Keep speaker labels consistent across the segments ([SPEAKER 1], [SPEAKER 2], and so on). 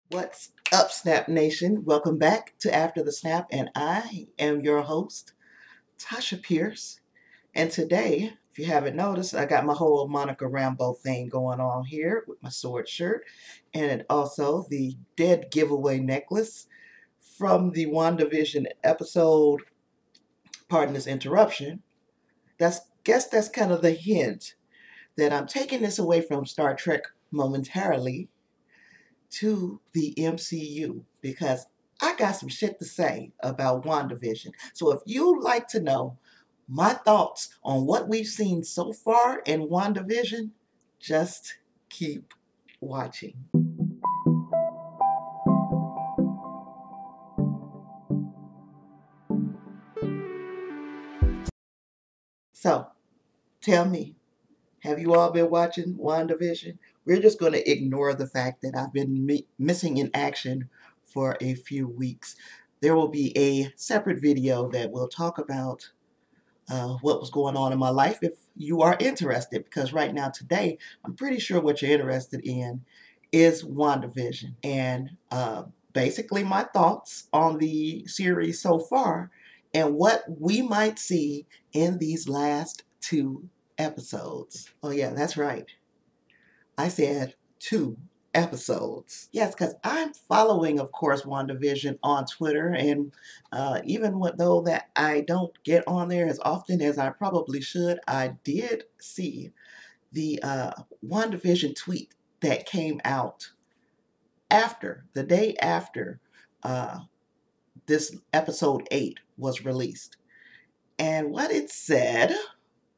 [SPEAKER 1] What's up, Snap Nation? Welcome back to After the Snap, and I am your host, Tasha Pierce. And today, if you haven't noticed, I got my whole Monica Rambeau thing going on here with my sword shirt, and also the dead giveaway necklace from the WandaVision episode. Pardon this interruption. Guess that's kind of the hint that I'm taking this away from Star Trek momentarily to the MCU because I got some shit to say about WandaVision. So if you'd like to know my thoughts on what we've seen so far in WandaVision, just keep watching. So tell me, have you all been watching WandaVision? We're just going to ignore the fact that I've been missing in action for a few weeks. There will be a separate video that will talk about what was going on in my life if you are interested, because right now today I'm pretty sure what you're interested in is WandaVision and basically my thoughts on the series so far and what we might see in these last two episodes. Oh yeah, that's right, I said 2 episodes. Yes, because I'm following, of course, WandaVision on Twitter, and even though that I don't get on there as often as I probably should, I did see the WandaVision tweet that came out the day after this episode 8 was released. And what it said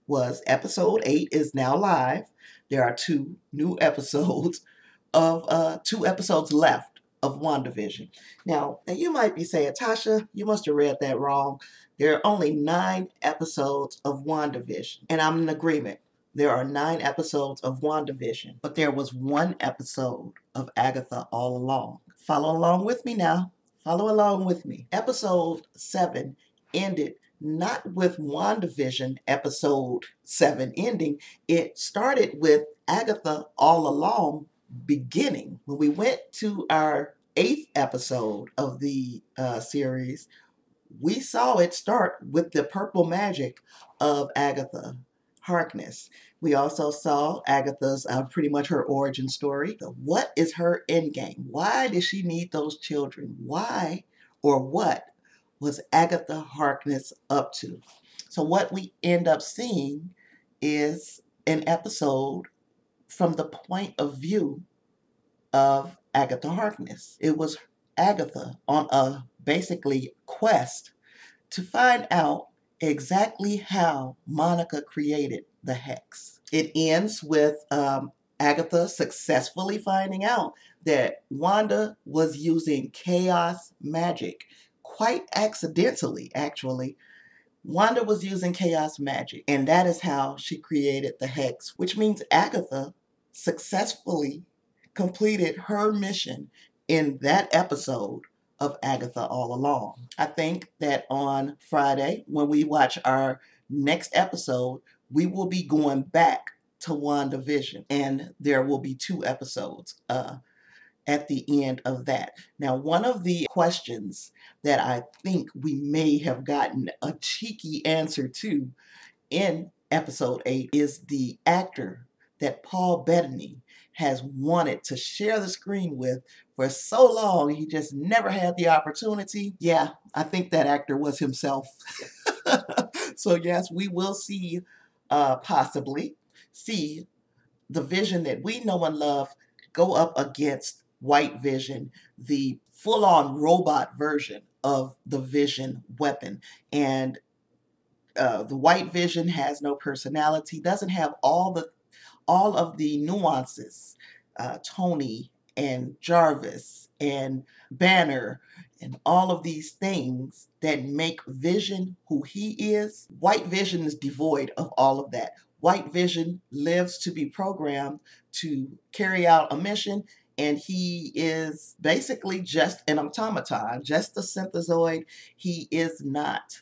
[SPEAKER 1] was episode 8 is now live. There are 2 new episodes of 2 episodes left of WandaVision. Now you might be saying, Tasha, you must have read that wrong. There are only 9 episodes of WandaVision. And I'm in agreement. There are 9 episodes of WandaVision. But there was 1 episode of Agatha All Along. Follow along with me now. Follow along with me. Episode 7 ended not with WandaVision episode 7 ending. It started with Agatha All Along beginning. When we went to our 8th episode of the series, we saw it start with the purple magic of Agatha Harkness. We also saw Agatha's pretty much her origin story. What is her end game? Why did she need those children? Why or what was Agatha Harkness up to? So what we end up seeing is an episode from the point of view of Agatha Harkness. It was Agatha on a basically quest to find out exactly how Monica created the hex. It ends with Agatha successfully finding out that Wanda was using chaos magic. Quite accidentally, actually. Wanda was using chaos magic, and that is how she created the hex, which means Agatha successfully completed her mission in that episode of Agatha All Along. I think that on Friday, when we watch our next episode, we will be going back to WandaVision, and there will be 2 episodes at the end of that. Now, one of the questions that I think we may have gotten a cheeky answer to in episode 8 is the actor that Paul Bettany has wanted to share the screen with for so long. He just never had the opportunity. Yeah, I think that actor was himself. So yes, we will see, possibly see the Vision that we know and love go up against White Vision, the full-on robot version of the Vision weapon. And the White Vision has no personality, doesn't have all of the nuances. Tony and Jarvis and Banner and all of these things that make Vision who he is. White Vision is devoid of all of that. White Vision lives to be programmed to carry out a mission, and he is basically just an automaton, just a synthezoid. He is not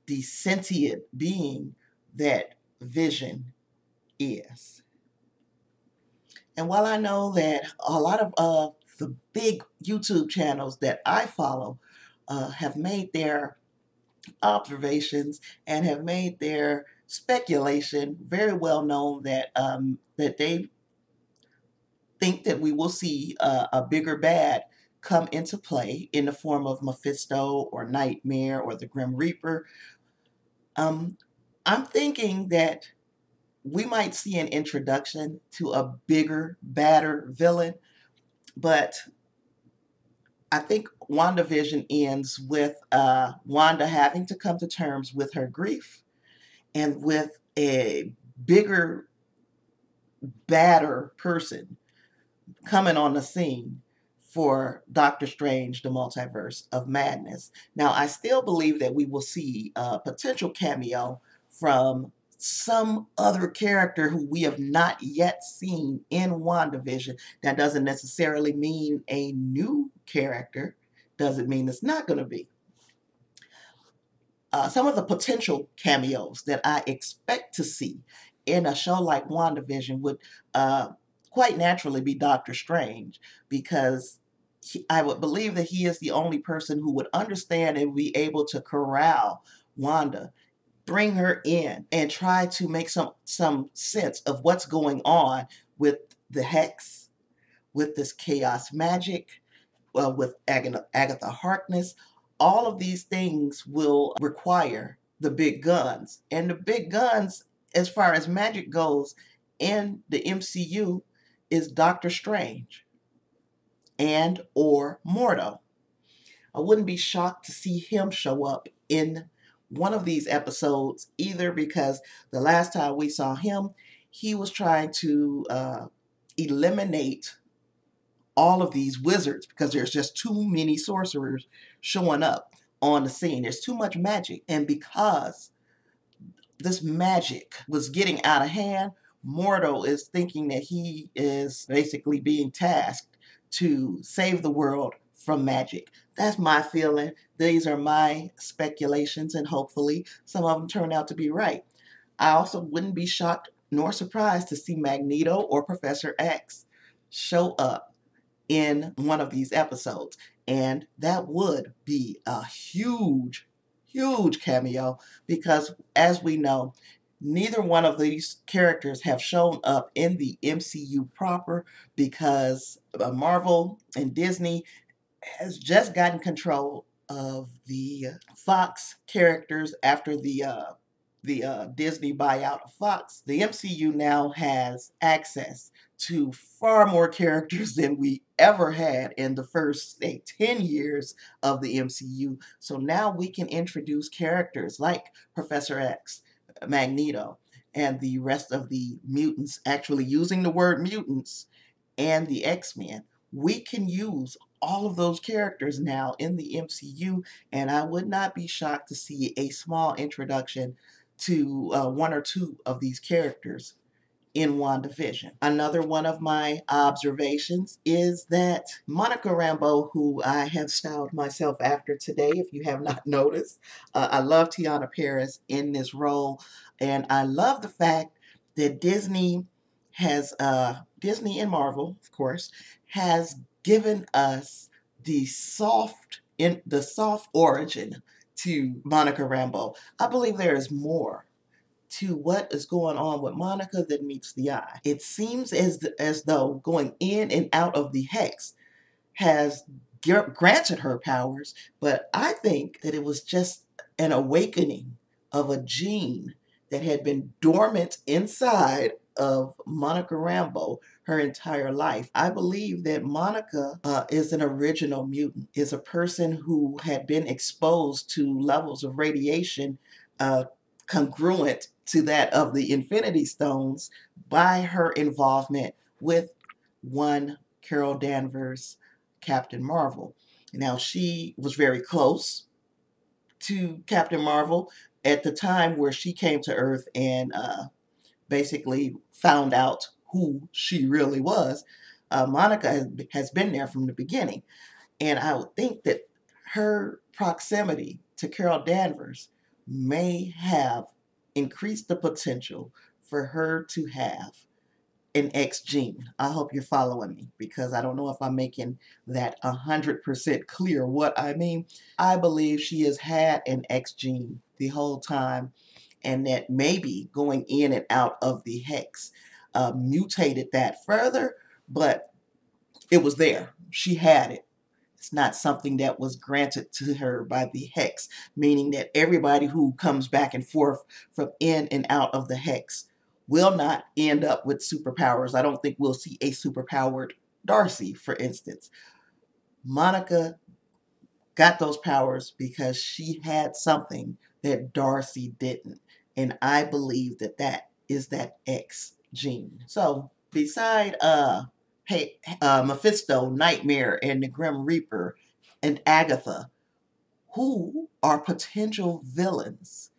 [SPEAKER 1] the sentient being that Vision is. And while I know that a lot of the big YouTube channels that I follow have made their observations and have made their speculation very well known that that they think that we will see a bigger bad come into play in the form of Mephisto or Nightmare or the Grim Reaper. Um, I'm thinking that we might see an introduction to a bigger, badder villain, but I think WandaVision ends with Wanda having to come to terms with her grief and with a bigger, badder person coming on the scene for Doctor Strange, the Multiverse of Madness. Now, I still believe that we will see a potential cameo from some other character who we have not yet seen in WandaVision. That doesn't necessarily mean a new character. Doesn't mean it's not going to be. Some of the potential cameos that I expect to see in a show like WandaVision would quite naturally be Doctor Strange, because I would believe that he is the only person who would understand and be able to corral Wanda, bring her in, and try to make some sense of what's going on with the Hex, with this chaos magic, with Agatha Harkness. All of these things will require the big guns. And the big guns, as far as magic goes in the MCU, is Doctor Strange and or Mordo. I wouldn't be shocked to see him show up in one of these episodes either, because the last time we saw him, he was trying to eliminate all of these wizards because there's just too many sorcerers showing up on the scene. There's too much magic. And because this magic was getting out of hand, Mordo is thinking that he is basically being tasked to save the world from magic. That's my feeling. These are my speculations, and hopefully some of them turn out to be right. I also wouldn't be shocked nor surprised to see Magneto or Professor X show up in one of these episodes. And that would be a huge, huge cameo, because as we know, neither one of these characters have shown up in the MCU proper, because Marvel and Disney has just gotten control of the Fox characters after the Disney buyout of Fox. The MCU now has access to far more characters than we ever had in the first, say, 10 years of the MCU. So now we can introduce characters like Professor X, Magneto, and the rest of the mutants, actually using the word mutants, and the X-Men. We can use all of those characters now in the MCU, and I would not be shocked to see a small introduction to one or two of these characters in WandaVision. Another one of my observations is that Monica Rambeau, who I have styled myself after today, if you have not noticed, I love Tiana Paris in this role, and I love the fact that Disney and Marvel, of course, has given us the soft origin to Monica Rambeau. I believe there is more to what is going on with Monica than meets the eye. It seems as though going in and out of the Hex has granted her powers, but I think that it was just an awakening of a gene that had been dormant inside of Monica Rambeau her entire life. I believe that Monica is an original mutant, is a person who had been exposed to levels of radiation congruent to that of the Infinity Stones by her involvement with one Carol Danvers, Captain Marvel. Now, she was very close to Captain Marvel at the time where she came to Earth and basically found out who she really was. Monica has been there from the beginning. And I would think that her proximity to Carol Danvers may have increased the potential for her to have an X gene. I hope you're following me, because I don't know if I'm making that 100% clear what I mean. I believe she has had an X gene the whole time, and that maybe going in and out of the hex mutated that further, but it was there. She had it. It's not something that was granted to her by the hex, meaning that everybody who comes back and forth from in and out of the hex will not end up with superpowers. I don't think we'll see a superpowered Darcy, for instance. Monica got those powers because she had something that Darcy didn't. And I believe that that is that X gene. So beside Mephisto, Nightmare, and the Grim Reaper, and Agatha, who are potential villains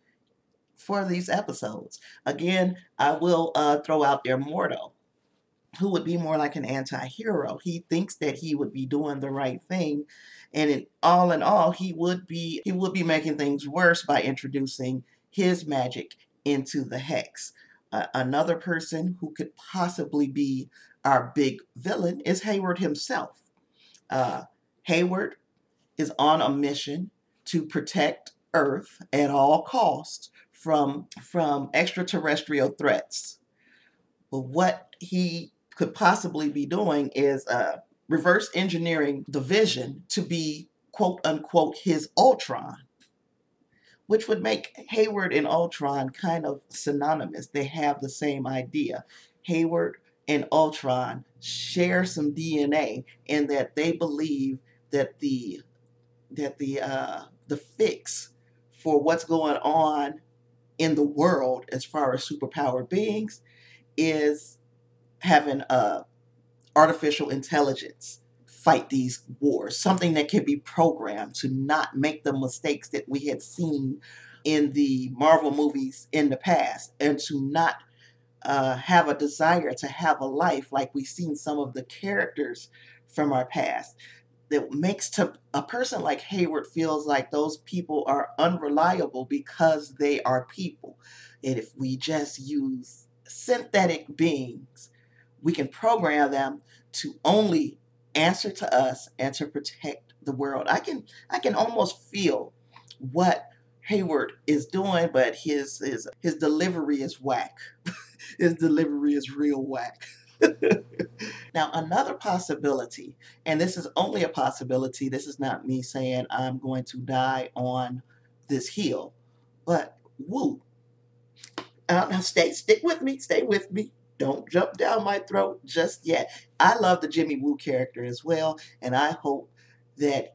[SPEAKER 1] for these episodes? Again, I will throw out there Mordo, who would be more like an anti-hero. He thinks that he would be doing the right thing, and in all, he would be making things worse by introducing his magic into the hex. Another person who could possibly be our big villain is Hayward himself. Hayward is on a mission to protect Earth at all costs from extraterrestrial threats. But what he could possibly be doing is reverse engineering the Vision to be quote unquote his Ultron, which would make Hayward and Ultron kind of synonymous. They have the same idea. Hayward and Ultron share some DNA in that they believe that the fix for what's going on in the world as far as superpowered beings is having artificial intelligence fight these wars, something that can be programmed to not make the mistakes that we had seen in the Marvel movies in the past, and to not have a desire to have a life like we've seen some of the characters from our past. That makes a person like Hayward feels like those people are unreliable because they are people. And if we just use synthetic beings, we can program them to only answer to us and to protect the world. I can almost feel what Hayward is doing, but his delivery is whack. His delivery is real whack. Now, another possibility, and this is only a possibility, this is not me saying I'm going to die on this hill, but woo. Now stick with me, stay with me. Don't jump down my throat just yet. I love the Jimmy Woo character as well, and I hope that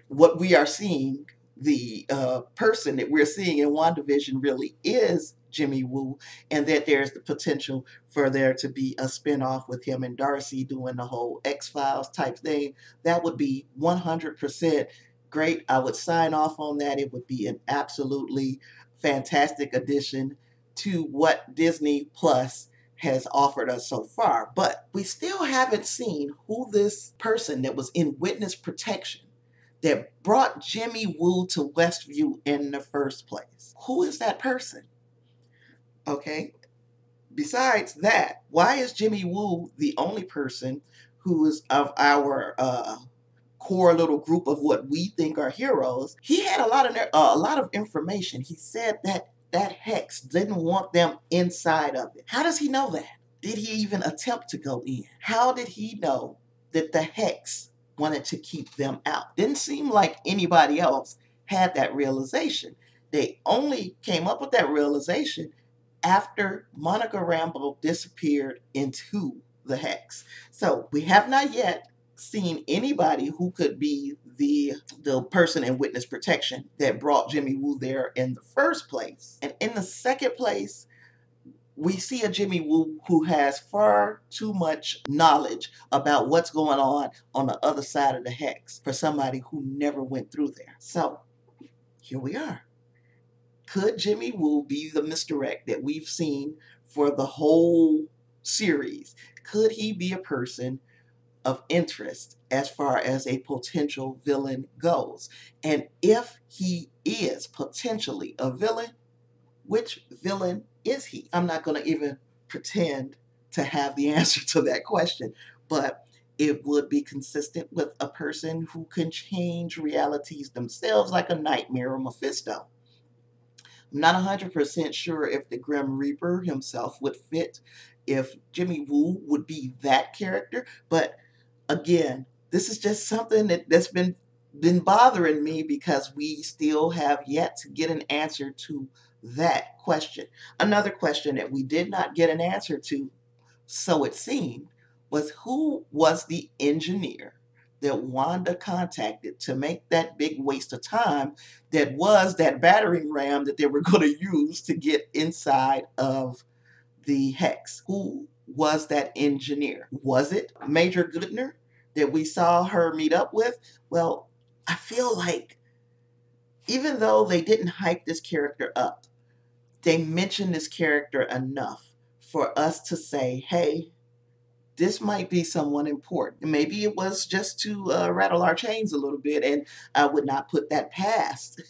[SPEAKER 1] what we are seeing, the person that we're seeing in WandaVision really is Jimmy Woo, and that there's the potential for there to be a spinoff with him and Darcy doing the whole X-Files type thing. That would be 100% great. I would sign off on that. It would be an absolutely fantastic addition to what Disney Plus has offered us so far. But we still haven't seen who this person that was in witness protection that brought Jimmy Woo to Westview in the first place. Who is that person? Okay. Besides that, why is Jimmy Woo the only person who is of our core little group of what we think are heroes? He had a lot of information. He said that hex didn't want them inside of it. How does he know that? Did he even attempt to go in? How did he know that the hex wanted to keep them out? Didn't seem like anybody else had that realization. They only came up with that realization after Monica Rambeau disappeared into the hex. So we have not yet seen anybody who could be the person in witness protection that brought Jimmy Woo there in the first place. And in the second place, we see a Jimmy Woo who has far too much knowledge about what's going on the other side of the hex for somebody who never went through there. So here we are. Could Jimmy Woo be the misdirect that we've seen for the whole series? Could he be a person of interest as far as a potential villain goes? And if he is potentially a villain, which villain is he? I'm not going to even pretend to have the answer to that question, but it would be consistent with a person who can change realities themselves, like a nightmare or Mephisto. I'm not 100% sure if the Grim Reaper himself would fit, if Jimmy Woo would be that character, but again, this is just something that's been bothering me because we still have yet to get an answer to that question. Another question that we did not get an answer to, so it seemed, was who was the engineer that Wanda contacted to make that big waste of time that was that battering ram that they were going to use to get inside of the hex? Who was that engineer? Was it Major Goodner that we saw her meet up with? Well, I feel like even though they didn't hype this character up, they mentioned this character enough for us to say, hey, this might be someone important. Maybe it was just to rattle our chains a little bit, and I would not put that past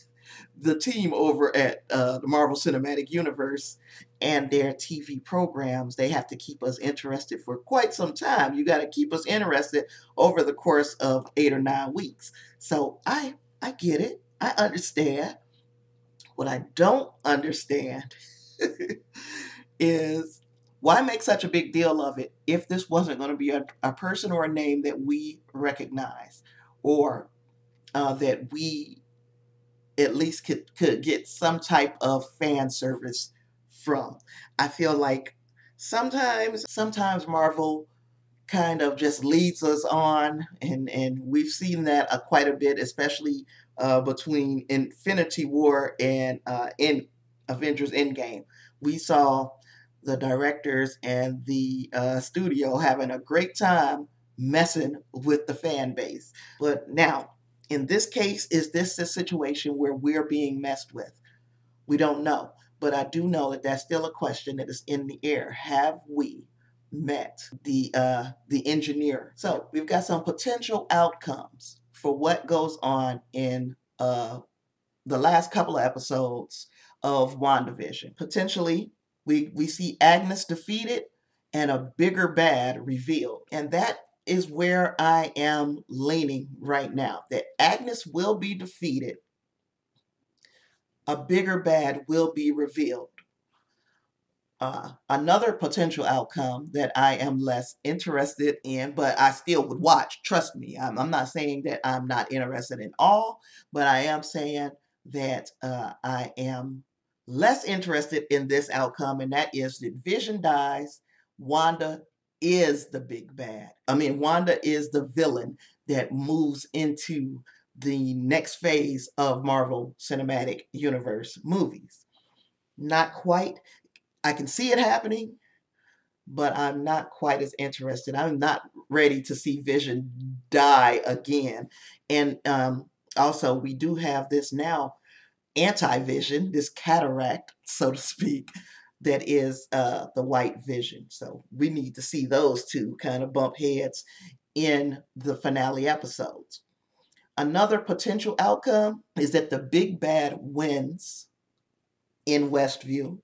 [SPEAKER 1] the team over at the Marvel Cinematic Universe and their TV programs. They have to keep us interested for quite some time. You got to keep us interested over the course of 8 or 9 weeks. So I get it. I understand. What I don't understand is why make such a big deal of it if this wasn't going to be a person or a name that we recognize, or that we at least could get some type of fan service from. I feel like sometimes Marvel kind of just leads us on, and we've seen that quite a bit, especially between Infinity War and in Avengers Endgame. We saw the directors and the studio having a great time messing with the fan base. But now, in this case, is this a situation where we're being messed with? We don't know. But I do know that that's still a question that is in the air. Have we met the engineer? So we've got some potential outcomes for what goes on in the last couple of episodes of WandaVision. Potentially, we see Agnes defeated and a bigger bad revealed. And that is where I am leaning right now, that Agnes will be defeated, a bigger bad will be revealed. Another potential outcome that I am less interested in, but I still would watch, trust me. I'm not saying that I'm not interested in all, but I am saying that I am less interested in this outcome, and that is that Vision dies. Wanda is the big bad. Wanda is the villain that moves into the next phase of Marvel Cinematic Universe movies. Not quite. I can see it happening, but I'm not quite as interested. I'm not ready to see Vision die again. And also, we do have this now anti-Vision, this cataract, so to speak, that is the white Vision. So we need to see those two kind of bump heads in the finale episodes. Another potential outcome is that the big bad wins in Westview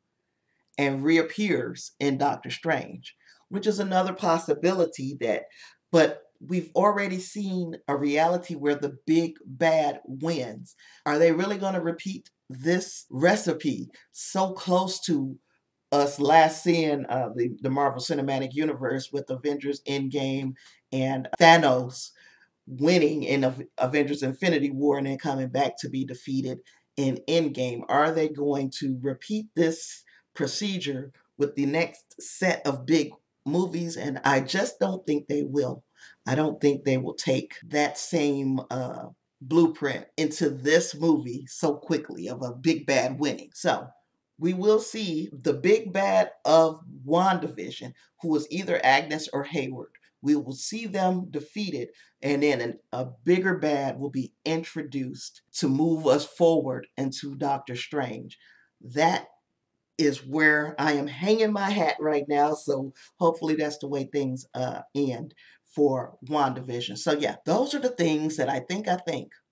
[SPEAKER 1] and reappears in Doctor Strange, which is another possibility but we've already seen a reality where the big bad wins. Are they really going to repeat this recipe so close to us last seeing the Marvel Cinematic Universe with Avengers Endgame and Thanos winning in Avengers Infinity War and then coming back to be defeated in Endgame? Are they going to repeat this procedure with the next set of big movies? And I just don't think they will. I don't think they will take that same blueprint into this movie so quickly of a big bad winning. So we will see the big bad of WandaVision, who is either Agnes or Hayward. We will see them defeated, and then a bigger bad will be introduced to move us forward into Doctor Strange. That is where I am hanging my hat right now. So hopefully that's the way things end for WandaVision. So yeah, those are the things that I think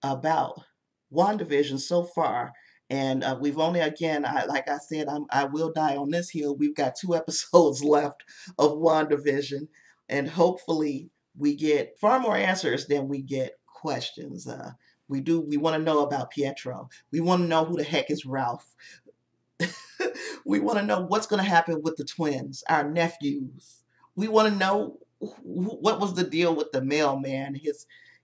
[SPEAKER 1] about WandaVision so far And we've only, again, like I said, I will die on this hill. We've got 2 episodes left of WandaVision, and hopefully we get far more answers than we get questions. We want to know about Pietro. We want to know who the heck is Ralph. We want to know what's going to happen with the twins, our nephews. We want to know what was the deal with the mailman,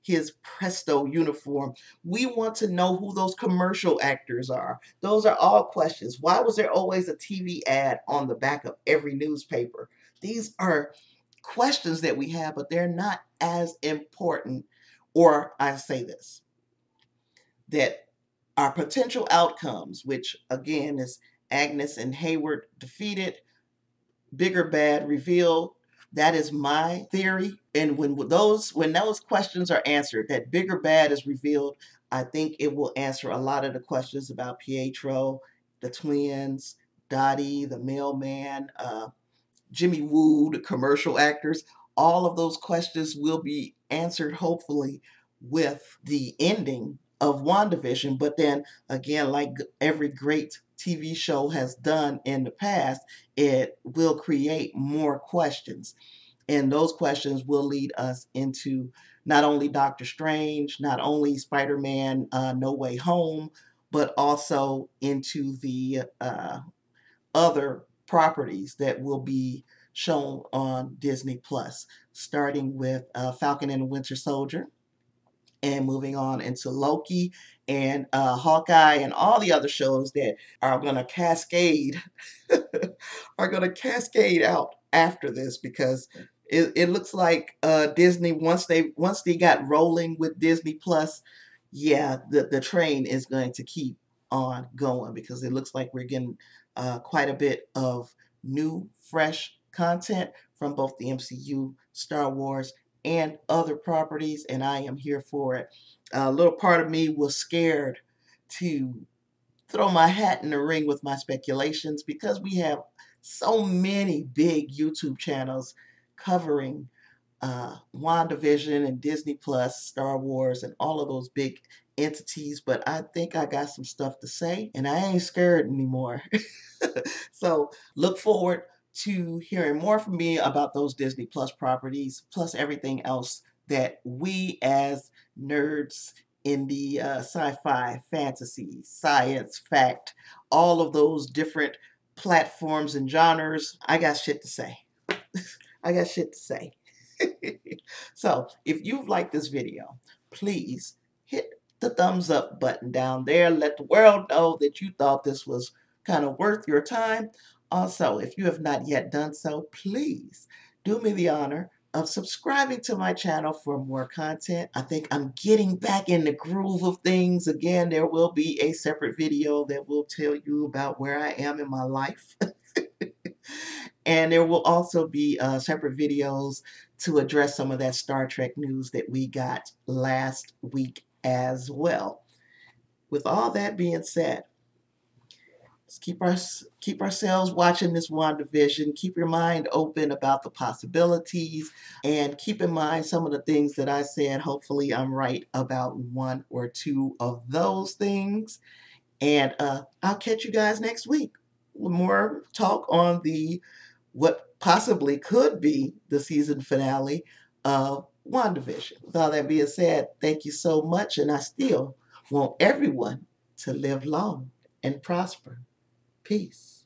[SPEAKER 1] his presto uniform. We want to know who those commercial actors are. Those are all questions. Why was there always a TV ad on the back of every newspaper? These are questions that we have, but they're not as important. Or I say this, that our potential outcomes, which again is Agnes and Hayward defeated, bigger bad revealed. That is my theory. And when those questions are answered, that bigger bad is revealed, I think it will answer a lot of the questions about Pietro, the twins, Dottie, the mailman, Jimmy Woo, the commercial actors. All of those questions will be answered, hopefully, with the ending of WandaVision. But then again, like every great TV show has done in the past, it will create more questions. And those questions will lead us into not only Doctor Strange, not only Spider-Man No Way Home, but also into the other properties that will be shown on Disney Plus, starting with Falcon and the Winter Soldier, and moving on into Loki and Hawkeye and all the other shows that are going to cascade out after this, because it looks like Disney, once they got rolling with Disney Plus, yeah, the train is going to keep on going, because it looks like we're getting quite a bit of new, fresh content from both the MCU, Star Wars, and other properties, and I am here for it. A little part of me was scared to throw my hat in the ring with my speculations, because we have so many big YouTube channels covering WandaVision and Disney Plus, Star Wars, and all of those big entities. But I think I got some stuff to say, and I ain't scared anymore. So look forward to hearing more from me about those Disney Plus properties, plus everything else that we as nerds in the sci-fi, fantasy, science, fact, all of those different platforms and genres. I got shit to say. I got shit to say. So if you've liked this video, please hit the thumbs up button down there. Let the world know that you thought this was kind of worth your time. Also, if you have not yet done so, please do me the honor of subscribing to my channel for more content. I think I'm getting back in the groove of things again. There will be a separate video that will tell you about where I am in my life. And there will also be separate videos to address some of that Star Trek news that we got last week as well. With all that being said, let's keep ourselves watching this WandaVision. Keep your mind open about the possibilities, and keep in mind some of the things that I said. Hopefully I'm right about 1 or 2 of those things. And I'll catch you guys next week with more talk on what possibly could be the season finale of WandaVision. With all that being said, thank you so much, and I still want everyone to live long and prosper. Peace.